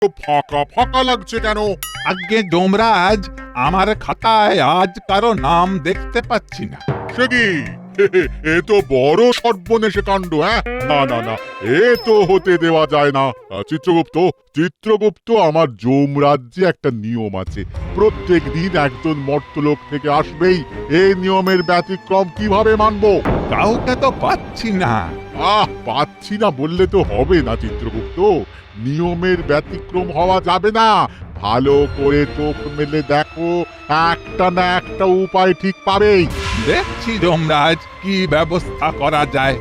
ফাঁকা ফাঁকা লাগছে কেন? আজ্ঞে যমরাজ, আমার খাতায় আজ কারো নাম দেখতে পাচ্ছি না। সে কি? এ তো বড় সর্বনেশে কাণ্ড। হ্যাঁ, না না না, এ তো হতে দেওয়া যায় না। চিত্রগুপ্ত, আমার যমরাজ্যে একটা নিয়ম আছে, প্রত্যেক দিন একজন মর্তলোক থেকে আসবেই। এই নিয়মের ব্যতিক্রম কিভাবে মানবো? কাউকে তো পাচ্ছি না। পাচ্ছি না বললে তো হবে না চিত্রগুপ্ত, নিয়মের ব্যতিক্রম হওয়া যাবে না। ভালো করে চোখ মেলে দেখো, একটা না একটা উপায় ঠিক পাবেই। দেখছি যমরাজ, কি ব্যবস্থা করা যায়।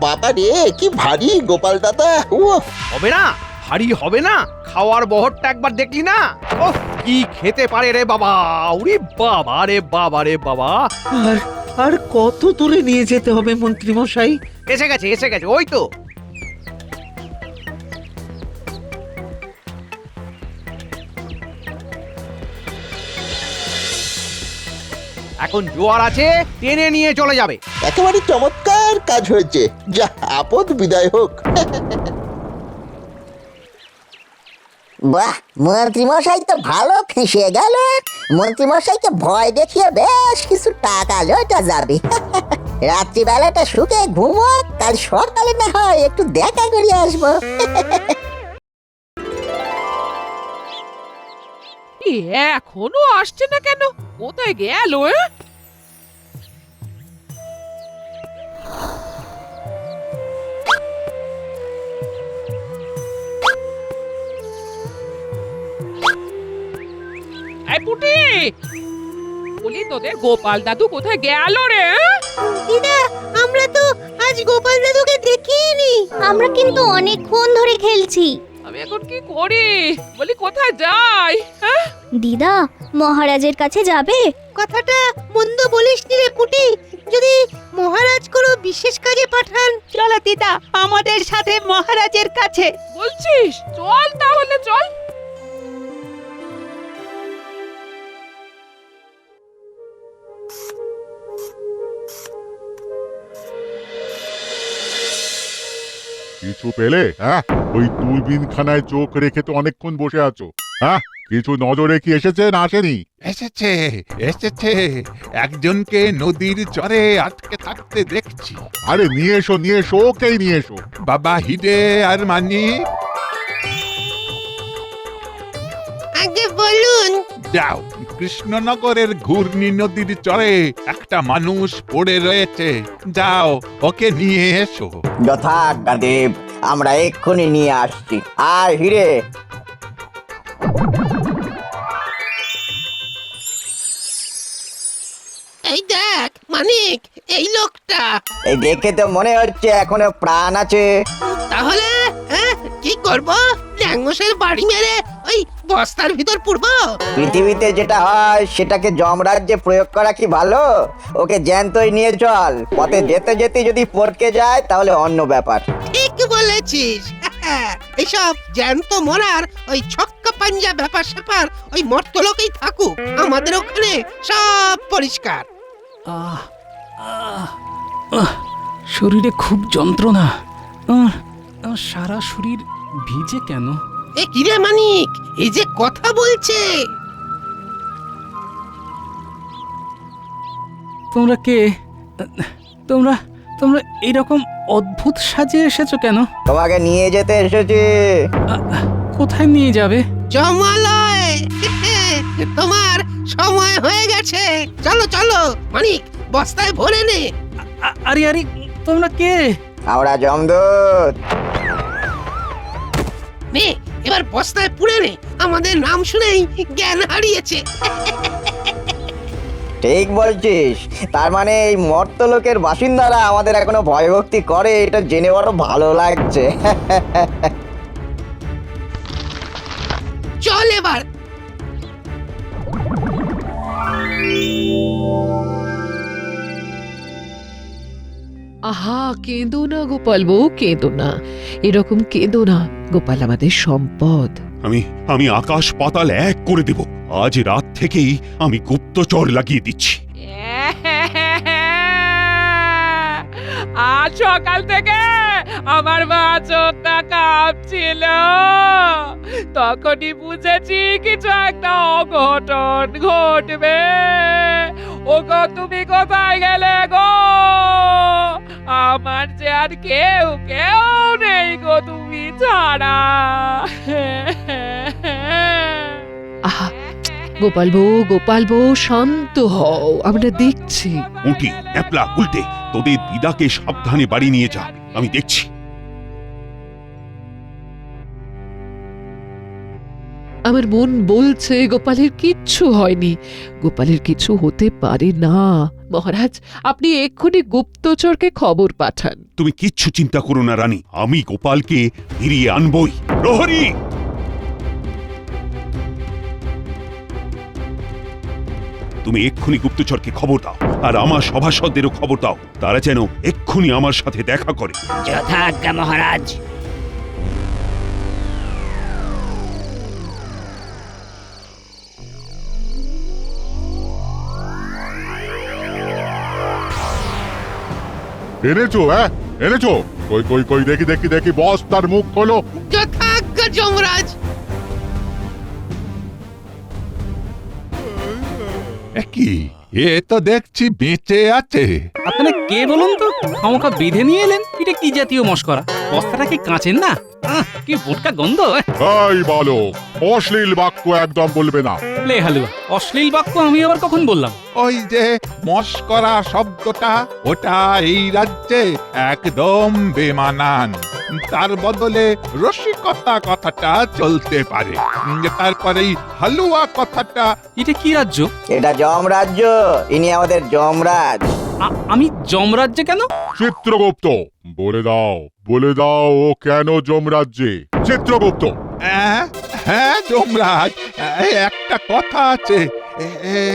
বাবা রে, কি ভারী গোপাল দাদা। হবে না, ভারী হবে না। খাওয়ার বহরটা একবার দেখলি না? ওহ, কি খেতে পারে রে বাবা! ওরে বাবা রে বাবা রে বাবা! আর আর কত দূরে নিয়ে যেতে হবে মন্ত্রী মশাই? এসে গেছে, ওই তো। এখন জোয়ার আছে, টেনে নিয়ে চলে যাবে। একেবারে চমৎকার কাজ হয়েছে, যা আপদ বিদায় হোক। বাহ, মন্ত্রীমশাই তো ভালো ফেঁসে গেল। মন্ত্রীমশাইকে ভয় দেখিয়ে বেশ কিছু টাকা লোটা যাবে। রাত্রিবেলাটা শুকে ঘুমো, কাল সকালে না হয় একটু দেখা করে আসবো। এখনো আসছে না কেন? কোথায় গেল? পুটি, বলি তোদের গোপাল দাদু কোথায় গেল রে? দিদা, আমরা তো আজ গোপাল দাদুকে দেখিনি। আমরা কিন্তু অনেকক্ষণ ধরে খেলছি। আমি এখন কি করি? বলি কোথায় যাই? হ্যাঁ, দিদা, মহারাজের কাছে যাবে? কথাটা মন্দ বলিসনি রে পুটি। যদি মহারাজ কোনো বিশেষ কাজে পাঠান, চলো দিদা আমাদের সাথে মহারাজের কাছে। বলছিস? চল তাহলে, চল। কিছু পেলে? হ্যাঁ, ওই দূরবীন খানায় চোখ রেখে তো অনেকক্ষণ বসে আছো। হ্যাঁ, কিছু নজরে কি এসেছে না আসেনি? এসেছে, এসেছে। একজনকে নদীর চরে আটকে থাকতে দেখছি। আরে নিয়ে এসো, ওকেই নিয়ে এসো। বাবা হিডে আর মানিক, আগে বলুন। যাও, কৃষ্ণনগরের ঘূর্ণি নদীর চরে একটা মানুষ পড়ে রয়েছে। যাও, ওকে নিয়ে এসো। যথাজ্ঞাদেব, আমরা এক্ষুনি নিয়ে আসছি। আর হিরে, এই দেখ মানিক, এই লোকটা। এই দেখে তো মনে হচ্ছে এখনো প্রাণ আছে। তাহলে কি করব? ল্যাংমশের বাড়ি মেরে ওই বস্তার ভিতর পুরবো? পৃথিবীতে যেটা হয় সেটাকে যমরাজ্যে প্রয়োগ করা কি ভালো? ওকে জ্যান্তই নিয়ে চল। পথে যেতে যেতে যদি পড়কে যায় তাহলে অন্য ব্যাপার। ঠিক বলেছিস। এইসব জ্যান্ত মরার ওই ছক্কা পাঞ্জা ব্যাপার স্যাপার ওই মর্তলোকেই থাকুক, আমাদের ওখানে সব পরিষ্কার। শরীরে খুব যন্ত্রণা। সারা শরীর ভিজে কেন? এ কিরে মানিক, এই যে কথা বলছে। তোমরা কে? তোমরা তোমরা এরকম অদ্ভুত সাজে এসেছো কেন? তোমাকে নিয়ে যেতে এসেছি। কোথায় নিয়ে যাবে? জমালয়। তোমার সময় হয়ে গেছে। চলো চলো মানিক, বস্তায় ভরে নে। আরে আরে, তোমরা কে? আমরা যমদূত। নে, এবার বস্তায় পুরে নে। আমাদের নাম শুনেই জ্ঞান হারিয়েছে। ঠিক বলছিস। তার মানে এই মর্তলোকের বাসিন্দারা আমাদের এখনো ভয়ভক্তি করে, এটা জেনে বড় ভালো লাগছে। চল এবার। আহা, কেঁদো না গোপাল বউ, কেঁদো না। এরকম কেঁদো না, গোপাল আমাদের সম্পদ। আমি আকাশ পাতাল এক করে দেব। আজ রাত থেকেই আমি গুপ্তচর লাগিয়ে দিচ্ছি। আজ সকাল থেকে আমার মা চোখটা কাঁপছিল, তখনই বুঝেছি কিছু একটা অঘটন ঘটবে। ওগো তুমি কোথায় গেলে গো? আমার যে আর কেউ নেই গো তুমি ছাড়া। আহা, গোপাল বউ শান্ত হও, আমরা দেখছি। উঠি একলা উল্টে তোদের দিদাকে সাবধানে বাড়ি নিয়ে যা, আমি দেখছি। আমার মন বলছে গোপালের কিচ্ছু হয়নি, গোপালের কিছু হতে পারে না। মহারাজ, আপনি এক্ষুনি গুপ্তচরকে খবর পাঠান। তুমি কিচ্ছু চিন্তা করো না রানী, আমি গোপালকে ফিরিয়ে আনবই। প্রহরী, তুমি এক্ষুনি গুপ্তচরকে খবর দাও, আর আমার সভাসদেরও খবর দাও, তারা যেন এক্ষুনি আমার সাথে দেখা করে। যথাজ্ঞা মহারাজ। এনেছো? এনেছো? কই কই কই, দেখি দেখি দেখি, বস তার মুখ খোলো। যথাজ্ঞা যমরাজ। কি এ তো দেখছি বেঁচে আছে। আপনারা কে বলুন তো? খামোখা বেঁধে নিয়ে এলেন, এটা কি জাতীয় মস্করা? বস্তাটা কি কাঁচেন না? কি বোটকা গন্ধ। এই বলো, অশ্লীল বাক্য একদম বলবে না। লে হালুয়া, অশ্লীল বাক্য আমি আবার কখন বললাম? ওই যে মস্করা শব্দটা, ওটা এই রাজ্যে একদম বেমানান। তার বদলে রসিকতা কথাটা চলতে পারে। তারপরেই হালুয়া কথাটা। এটা কি রাজ্য? এটা যমরাজ্য, ইনি আমাদের যমরাজ। আমি যমরাজ্যে কেন? চিত্রগুপ্ত, বলে দাও ও কেন যমরাজ্যে? চিত্রগুপ্ত। হ্যাঁ যমরাজ, একটা কথা আছে,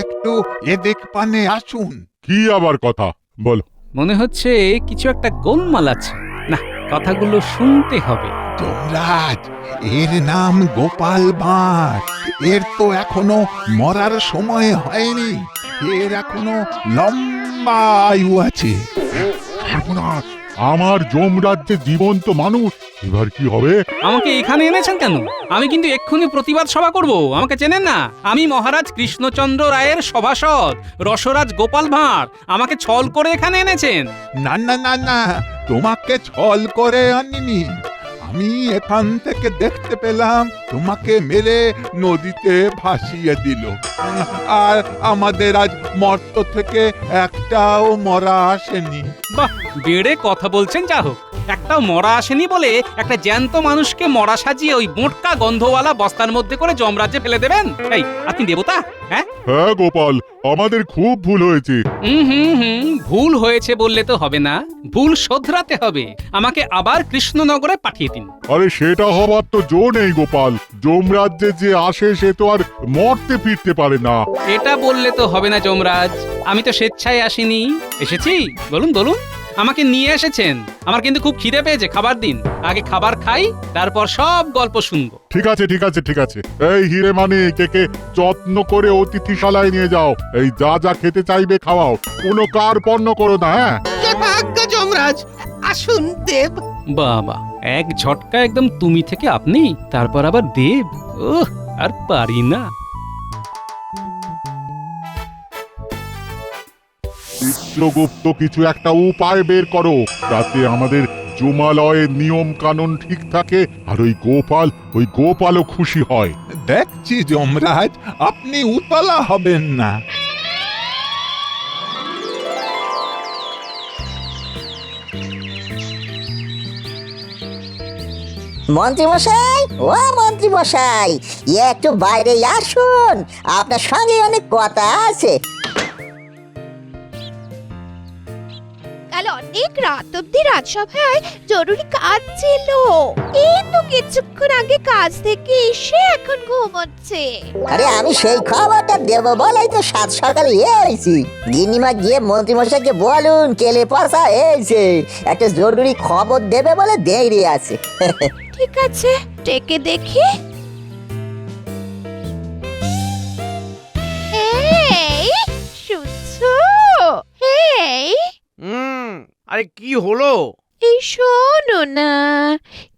একটু এদিক পানে আসুন। কি আবার কথা? বলো। মনে হচ্ছে কিছু একটা গোলমাল আছে। না, কথাগুলো শুনতে হবে। যমরাজ, এর নাম গোপাল ভাঁড়। এর তো এখনো মরার সময় হয়নি, এর এখনো লম্বা আয়ু আছে। সর্বনাশ, আমার যমরাজ্যে জীবন্ত মানুষ, এবার কি হবে? আমাকে এখানে এনেছেন কেন? আমি কিন্তু এক্ষুনি প্রতিবাদ সভা করব। আমাকে চেনেন না? আমি মহারাজ কৃষ্ণচন্দ্র রায়ের সভাসদ রসরাজ গোপাল ভাঁড়। আমাকে ছল করে এখানে এনেছেন। না না না না, তোমাকে ছল করে আনিনি। আমি এখান থেকে দেখতে পেলাম তোমাকে মেরে নদীতে ভাসিয়ে দিল, আর আমাদের আজ মর্ত থেকে একটাও মরা আসেনি। বাহ, বেড়ে কথা বলছেন। যা হোক, একটাও মরা আসেনি বলে একটা জ্যান্ত মানুষকে মরা সাজিয়ে ওই বোটকা গন্ধওয়ালা বস্তার মধ্যে করে যমরাজ্যে ফেলে দেবেন? এই, আপনি দেবতা? হ্যাঁ গোপাল, আমাদের খুব ভুল হয়েছে। ভুল হয়েছে বললে তো হবে না, ভুল শোধরাতে হবে। আমাকে আবার কৃষ্ণনগরে পাঠিয়ে দিন। আরে সেটা হবার তো জো নেই গোপাল, যমরাজ্যে যে আসে সে তো আর মরতে ফিরতে পারে না। এটা বললে তো হবে না যমরাজ, আমি তো স্বেচ্ছায় আসিনি, এসেছি। বলুন বলুন, আমাকে নিয়ে এসেছেন। আমার কিন্তু খুব খিদে পেয়েছে, খাবার দিন। আগে খাবার খাই, তারপর সব গল্প শুনবো। ঠিক আছে ঠিক আছে ঠিক আছে। এই হিরে মানে কে যত্ন করে অতিথিশালায় নিয়ে যাও, এই যা যা খেতে চাইবে খাওয়াও, কোনো কার্পণ্য করো না। হ্যাঁ, যথাজ্ঞা যমরাজ। আসুন দেব। বাবা, এক ঝটকা একদম তুমি থেকে আপনি, তারপর আবার দেব। ওহ, আর পারি না। চিত্রগুপ্ত, কিছু একটা উপায় বের করো যাতে আমাদের জমালয়ের নিয়ম কানুন ঠিক থাকে, আর ওই গোপালও খুশি হয়। দেখছি যমরাজ, আপনি উতলা হবেন না। মন্ত্রী মশাই, ও মন্ত্রী মশাই, একটু বাইরে আসুন, আপনার সঙ্গে অনেক কথা আছে। কাল অনেক রাত অব্দি রাজসভায় জরুরি কাজ ছিল, এই তো কিছুক্ষণ আগে কাজ থেকে এসে এখন ঘুমোচ্ছে। আরে আমি সেই খবরটা দেবো বলেই তো সাত সকালে এসেছি। গিন্নিমা গিয়ে মন্ত্রী মশাইকে বলুন কেলে পয়সা এসে একটা জরুরি খবর দেবে বলে দেরি আছে। ঠিক আছে, ডেকে দেখি। এই শুনছো? এই আরে কি হলো? এই শোনো না,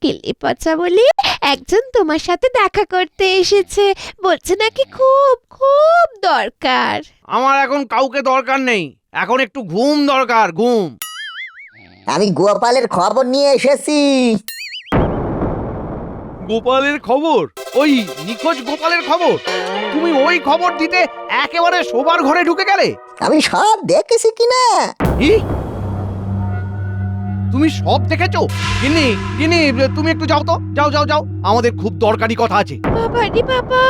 কেলে পচা বলে একজন তোমার সাথে দেখা করতে এসেছে, বলছে নাকি খুব খুব দরকার। আমার এখন কাউকে দরকার নেই, এখন একটু ঘুম দরকার, ঘুম। আমি গোপালের খবর নিয়ে এসেছি। গোপালের খবর? ওই নিখোঁজ গোপালের খবর? তুমি ওই খবর দিতে একেবারে শোবার ঘরে ঢুকে গেলে? আমি সব দেখেছি কিনা। কি? তুমি সব দেখেছো? গিন্নি, গিন্নি, তুমি একটু যাও তো, যাও যাও যাও, আমাদের খুব দরকারি কথা আছে। বাবা রে বাবা,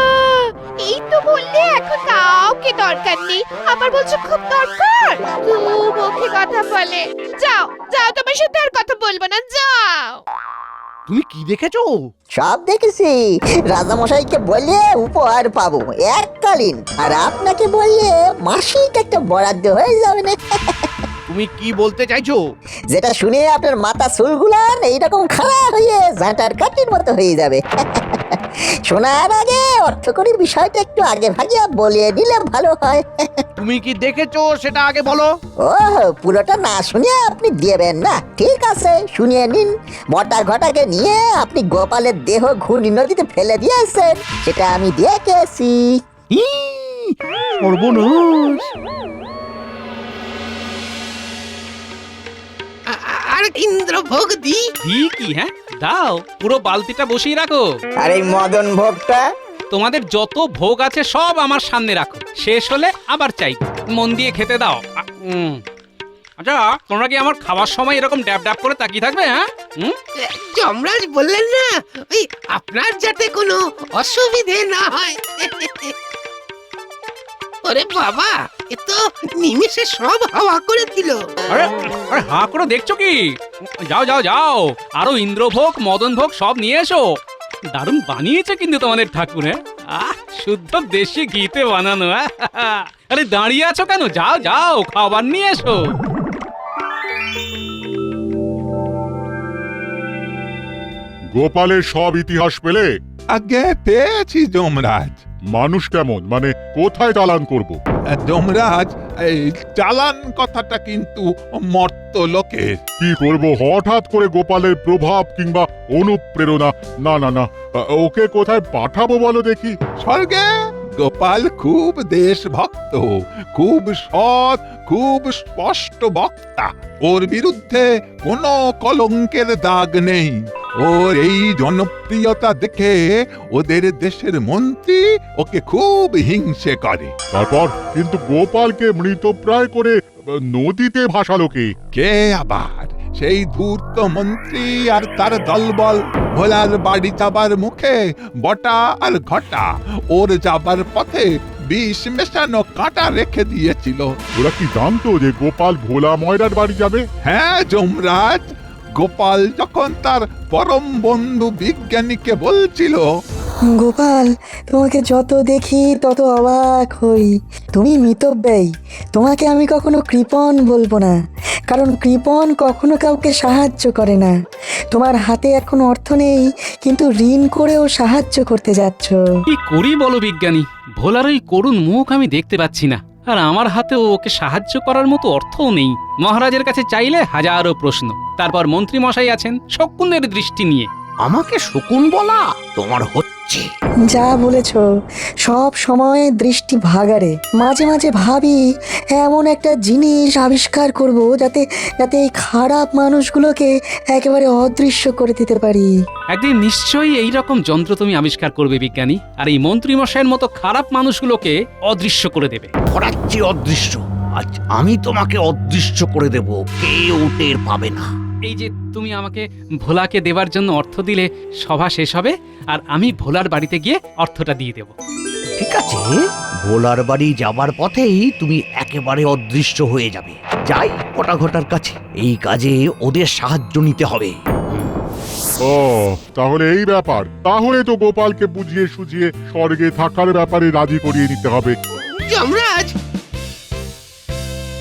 এই তো বললে এখন কাউকে দরকার নেই, আবার বলছো খুব দরকার। মুখে কথা বলে। যাও যাও, তোমার সাথে আর কথা বলবো না, যাও। তুমি কি দেখেছো? সব দেখেছি। রাজামশাইকে বললে উপহার পাবো এককালীন, আর আপনাকে বললে মাসিক একটা বরাদ্দ হয়ে যাবে না। তুমি কি বলতে চাইছো? যেটা শুনে আপনার মাথা চুলগুলান এইরকম খাড়া হয়ে ঝাঁটার কাঠির মতো হয়ে যাবে। শোনার আগে অর্থকরীর বিষয়টা একটু আগে ভাগে বলিয়ে দিলে ভালো হয়। তুমি কি দেখেছো সেটা আগে বলো। ও, পুরোটা না শুনে আপনি দেবেন না? ঠিক আছে, শুনিয়ে নিন। বটা ঘটাকে নিয়ে আপনি গোপালের দেহ ঘূর্ণি নদীতে ফেলে দিয়েছেন, সেটা আমি দেখেছি। সর্বনাশ! আর ইন্দ্রভোগ দি। কি হ্যাঁ, দাও, পুরো বালতিটা বসিয়ে রাখো। আর এই মদন ভোগটা? তোমাদের যত ভোগ আছে সব আমার সামনে রাখো, শেষ হলে আবার চাই। মন দিয়ে খেতে দাও। আচ্ছা, তোমরা কি আমার খাবার সময় এরকম ড্যাব ড্যাব করে তাকিয়ে থাকবে? হ্যাঁ, যমরাজ বললেন না, ওই আপনার যাতে কোনো অসুবিধে না হয়। ওরে বাবা, এ তো নিমিষে সব হাওয়া করে দিল। আরে আরে, হাঁ করে দেখছো কি? যাও যাও যাও, আরো ইন্দ্রভোগ মদন ভোগ সব নিয়ে এসো। দারুণ বানিয়েছে কিন্তু তোমাদের ঠাকুর। হ্যাঁ, শুদ্ধ দেশি ঘিতে বানানো। আরে দাঁড়িয়ে আছো কেন? যাও যাও, খাবার নিয়ে এসো। গোপালের সব ইতিহাস পেলে? আগে পেয়েছি যমরাজ। মানুষ কেমন, মানে কোথায় চালান করব? যমরাজ, এই চালান কথাটা কিন্তু মর্ত লোকের। কি করব হঠাৎ করে গোপালের প্রভাব কিংবা অনুপ্রেরণা? না না না, ওকে কোথায় পাঠাবো বলো দেখি। স্বর্গে। গোপাল খুব দেশভক্ত, খুব সৎ, খুব স্পষ্ট বক্তা। ওর বিরুদ্ধে কোনো কলঙ্কের দাগ নেই। ওর এই জনপ্রিয়তা দেখে ওদের দেশের মন্ত্রী ওকে খুব হিংসে করে। তারপর কিন্তু গোপালকে মৃতপ্রায় করে নদীতে ভাসালো কে? কে আবার? সেই ধূর্ত মন্ত্রী আর তার দলবল। ভোলার বাড়ি যাবার মুখে বটা আর ঘটা ওর যাবার পথে বিষ মেশানো কাঁটা রেখে দিয়েছিল। ওরা কি জানতো যে গোপাল ভোলা ময়রার বাড়ি যাবে? হ্যাঁ যমরাজ, গোপাল যখন তার পরম বন্ধু বিজ্ঞানীকে বলছিল, গোপাল, তোমাকে যত দেখি তত অবাক হই। তুমি মিতব্যয়ী, তোমাকে আমি কখনো কৃপণ বলবো না, কারণ কৃপণ কখনো কাউকে সাহায্য করে না। তোমার হাতে এখন অর্থ নেই, কিন্তু ঋণ করেও সাহায্য করতে যাচ্ছ। কি করি বলো বিজ্ঞানী? ভোলার ওই করুণ মুখ আমি দেখতে পাচ্ছি না, আর আমার হাতেও ওকে সাহায্য করার মতো অর্থও নেই। মহারাজের কাছে চাইলে হাজারো প্রশ্ন, তারপর মন্ত্রী মশাই আছেন শকুনের দৃষ্টি নিয়ে। আমাকে শকুন বলা তোমার হচ্ছে? যা বলেছ সব সময় দৃষ্টি ভাগারে। মাঝে মাঝে ভাবি এমন একটা জিনিস আবিষ্কার করব যাতে যাতে এই খারাপ মানুষগুলোকে একেবারে অদৃশ্য করে দিতে পারি। একদিন নিশ্চয়ই এইরকম যন্ত্র তুমি আবিষ্কার করবে বিজ্ঞানী, আর এই মন্ত্রী মশাইয়ের মতো খারাপ মানুষগুলোকে অদৃশ্য করে দেবে। করাচ্ছি অদৃশ্য, আজ আমি তোমাকে অদৃশ্য করে দেব, কেউ টের পাবে না। এই যে তুমি আমাকে ভোলাকে দেবার জন্য অর্থ দিলে, সভা শেষ হবে আর আমি ভোলার বাড়িতে গিয়ে অর্থটা দিয়ে দেব। ঠিক আছে, ভোলার বাড়ি যাবার পথেই তুমি একেবারে অদৃশ্য হয়ে যাবে। যাই কটা ঘটার কাছে, এই কাজে ওদের সাহায্য নিতে হবে। ও, তাহলে এই ব্যাপার। তাহলে তো গোপালকে বুঝিয়ে সুঝিয়ে স্বর্গে থাকার ব্যাপারে রাজি করিয়ে নিতে হবে। যমরাজ,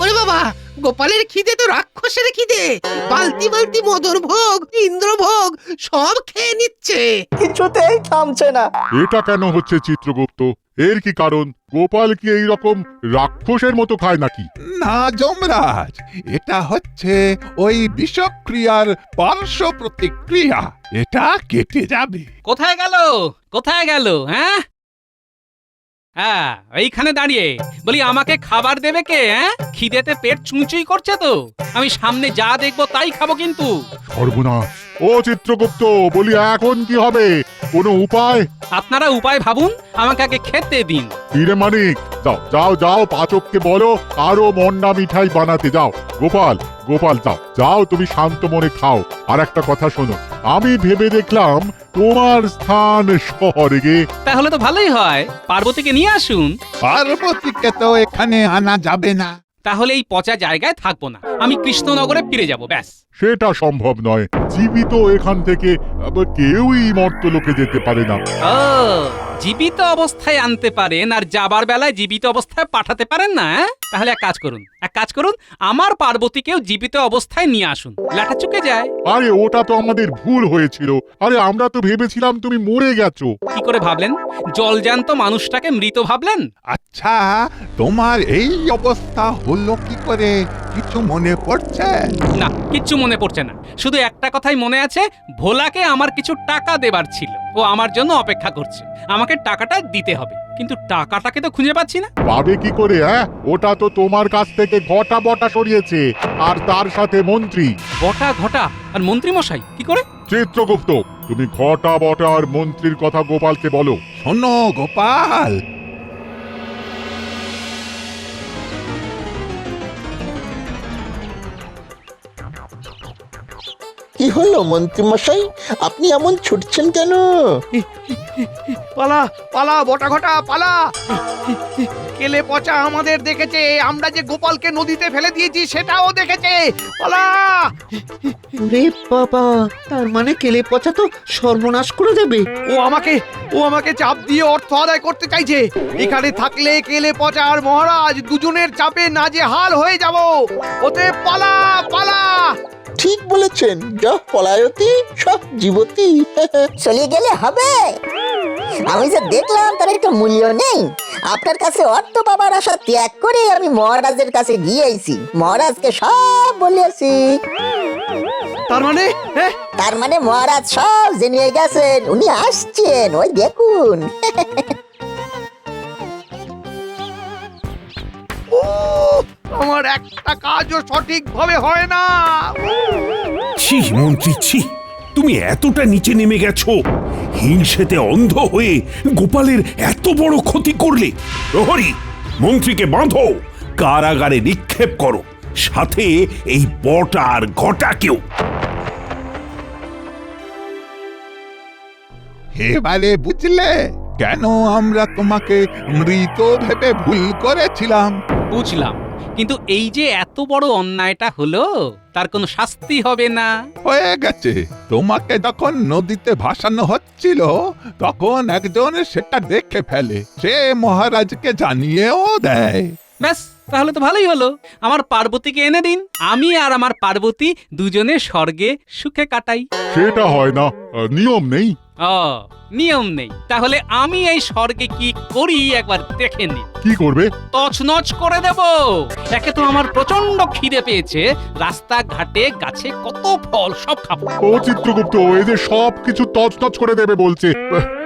ওরে বাবা, গোপালের খিদে তো রাক্ষসের খিদে। বালতি বালতি মদন ভোগ, ইন্দ্রভোগ সব খেয়ে নিচ্ছে, কিছুতেই থামছে না। এটা কেন হচ্ছে চিত্রগুপ্ত? এর কি কারণ? গোপাল কি এইরকম রাক্ষসের মতো খায় নাকি? না যমরাজ, এটা হচ্ছে ওই বিষক্রিয়ার পার্শ্ব প্রতিক্রিয়া। এটা কেটে যাবে। কোথায় গেল কোথায় গেল? হ্যাঁ হ্যাঁ, এইখানে দাঁড়িয়ে বলি আমাকে খাবার দেবে কে? হ্যাঁ, খিদেতে পেট চুঁচুই করছে তো, আমি সামনে যা দেখবো তাই খাবো কিন্তু। সর্বনাশ! ও চিত্রগুপ্ত, বলি এখন কি হবে? কোনো উপায়? আপনারা উপায় ভাবুন, আমাকে আগে খেতে দিন। হিরে মানিক, যাও যাও যাও, পাচককে বলো আরো মন্ডা মিঠাই বানাতে। যাও গোপাল, গোপাল যাও যাও, তুমি শান্ত মনে খাও। আর একটা কথা শোনো, আমি ভেবে দেখলাম তোমার স্থান স্বর্গে। তাহলে তো ভালোই হয়, পার্বতীকে নিয়ে আসুন। পার্বতীকে তো এখানে আনা যাবে না। তাহলে এই পচা জায়গায় থাকবো না, আমি কৃষ্ণনগরে ফিরে যাব, ব্যাস। সেটা সম্ভব নয়, জীবিত এখান থেকে কেউই মর্তলোকে যেতে পারে না। ও, জীবিত অবস্থায় আনতে পারেন আর যাবার বেলায় জীবিত অবস্থায় পাঠাতে পারেন না? তাহলে এক কাজ করুন, আমার পার্বতীকেও জীবিত অবস্থায় নিয়ে আসুন, লেখা চুকে যায়। আরে ওটা তো আমাদের ভুল হয়েছিল। আরে আমরা তো ভেবেছিলাম তুমি মরে গেছো। কি করে ভাবলেন? জলজ্যান্ত মানুষটাকে মৃত ভাবলেন? আচ্ছা, তোমার এই অবস্থা হলো কি করে? কিছু মনে পড়ছে? না, কিচ্ছু মনে পড়ছে না। শুধু একটা কথাই মনে আছে, ভোলাকে আমার কিছু টাকা দেবার ছিল, ও আমার জন্য অপেক্ষা করছে, আমাকে টাকাটা দিতে হবে। কিন্তু টাকাটাকে তো খুঁজে পাচ্ছি না। পাবে কি করে? হ্যাঁ, ওটা তো তোমার কাছ থেকে ঘটা বটা সরিয়েছে, আর তার সাথে মন্ত্রী। ঘটা আর মন্ত্রী মশাই কি করে? চিত্রগুপ্ত, তুমি ঘটা বটা আর মন্ত্রীর কথা গোপালকে বলো। শোনো গোপাল, কি হলো মন্ত্রী মশাই, আপনি এমন ছুটছেন কেন? পালা পালা বটা ঘটা পালা! কেলে পচা আমাদের দেখেছে, আমরা যে গোপালকে নদীতে ফেলে দিয়েছি সেটাও দেখেছে। পালা! রে বাবা, তার মানে কেলে পচা তো সর্বনাশ করে দেবে। ও আমাকে চাপ দিয়ে অর্থ আদায় করতে চাইছে। এখানে থাকলে কেলে পচা আর মহারাজ দুজনের চাপে নাজেহাল হয়ে যাব। ওতে পালা পালা! ঠিক বলেছেন, যা পলায়তি সব জীবতী। চলে গেলে হবে? আমি যে দেখলাম তার একটা মূল্য নেই। আপনার কাছে অর্থ পাবার আশা ত্যাগ করে আমি মহারাজের কাছে গিয়েছি, মহারাজকে সব বলেছি। তার মানে মহারাজ সব জেনে গেছেন, উনি আসছেন, ওই দেখুন। আমার একটা কাজও সঠিকভাবে হয় না। ছি মন্ত্রী, ছি, তুমি এতটা নিচে নেমে গেছো, হিংসেতে অন্ধ হয়ে গোপালের এত বড় ক্ষতি করলে। প্রহরী, মন্ত্রীকে বাঁধো, কারাগারে নিক্ষেপ করো, সাথে এই বটা আর ঘটাকেও। এবারে বুঝলে কেন আমরা তোমাকে মৃত ভেবে ভুল করেছিলাম? বুঝলাম, কিন্তু এই যে এত বড় অন্যায়টা হলো, তার কোনো শাস্তি হবে না? হয়ে গেছে। তোমাকে যখন নদীতে ভাসানো হচ্ছিল তখন একজন সেটা দেখে ফেলে, সে মহারাজকে জানিয়েও দেয়। ব্যাস, তাহলে তো ভালোই হলো। আমার পার্বতীকে এনে দিন, আমি আর আমার পার্বতী দুজনে স্বর্গে সুখে কাটাই। সেটা হয় না, নিয়ম নেই। ও, নিয়ম নেই? তাহলে আমি এই স্বর্গে কি করি একবার দেখে নিন। কি করবে? তছনছ করে দেব। একে তো আমার প্রচন্ড খিদে পেয়েছে, রাস্তা ঘাটে গাছে কত ফল, সব খাবো। ও চিত্রগুপ্ত, এই যে সব কিছু তছনছ করে দেবে বলছে,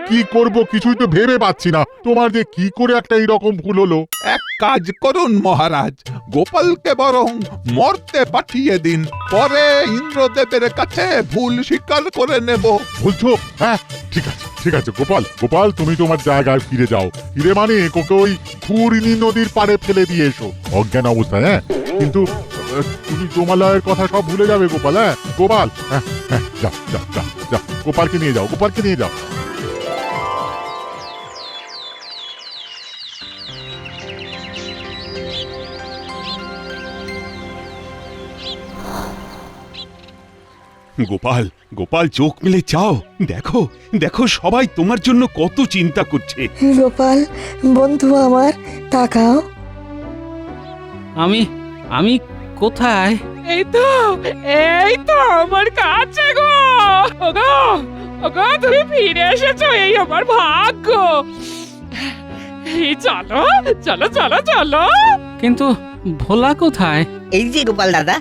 কি করব কিছুই তো ভেবে পাচ্ছি না। তোমার যে কি করে একটা এইরকম ভুল হলো? এক কাজ করুন মহারাজ, গোপালকে বরং মরতে পাঠিয়ে দিন, পরে ইন্দ্রদেবের কাছে ভুল স্বীকার করে নেব। বলছো? হ্যাঁ, ঠিক আছে ঠিক আছে গোপাল, গোপাল তুমি তোমার জায়গায় ফিরে যাও। ফিরে মানে ওকে ওই ঘূর্ণি নদীর পাড়ে ফেলে দিয়ে এসো অজ্ঞান অবস্থায়। হ্যাঁ, কিন্তু তুমি জমালয়ের কথা সব ভুলে যাবে গোপাল। হ্যাঁ গোপাল, হ্যাঁ হ্যাঁ, যাও যাও যাও যাও, গোপালকে নিয়ে যাও, গোপালকে নিয়ে যাও। গোপাল, গোপাল চোখ মেলে চাও, দেখো দেখো সবাই তোমার জন্য কত চিন্তা করছে। গোপাল বন্ধু আমার, তাকাও। আমি কোথায়? এই তো আমার কাছে গো। ওগো ওগো, তুমি ফিরে এসেছো, এই আমার ভাগ্য। এই চলো চলো চলো চলো। কিন্তু ভোলা কোথায়? এই যে গোপাল দাদা